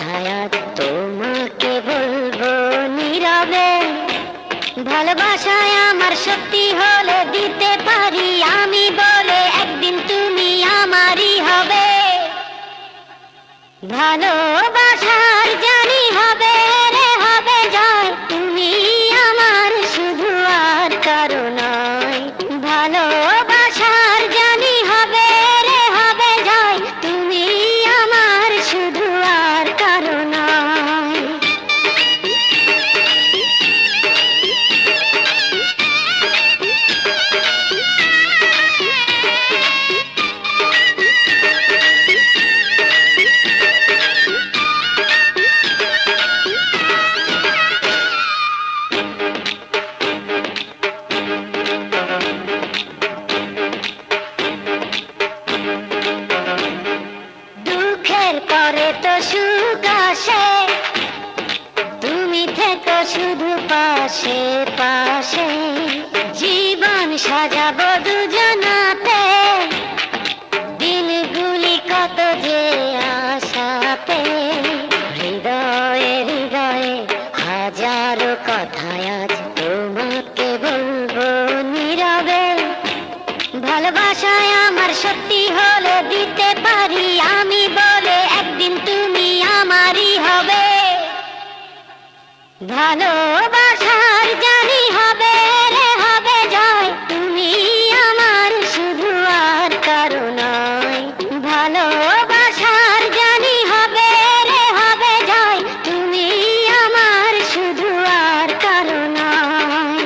কথায় আজ তোমাকে বলবো নীরবে। ভালোবাসায় আমার সত্যি হলে দিতে পারি আমি বলে, একদিন তুমি আমারই হবে। ভালোবাসার জানি হবে রে হবে জয়, তুমি আমার শুধু আর কারো নয়। ভালোবাসার জানি হবে রে হবে জয়, তুমি আমার শুধু আর কারো নয়। দুঃখের পরে তো সুখ আসে, তুমি থেকো শুধু পাশে পাশে। জীবন সাজাবো দুজনাতে, দিনগুলি কত যে আশাতে। হৃদয়ে হৃদয়ে হাজারো কথায় আজ তোমাকে বলবো নীরবে। ভালোবাসায় আমার সত্যি হলে দিতে পারি আমি বলে, একদিন তুমি আমারই হবে। ভালোবাসার জানি হবে রে হবে জয়, তুমি আমার শুধু আর কারো নয়। ভালোবাসার জানি হবে রে হবে জয়, তুমি আমার শুধু আর কারো নয়।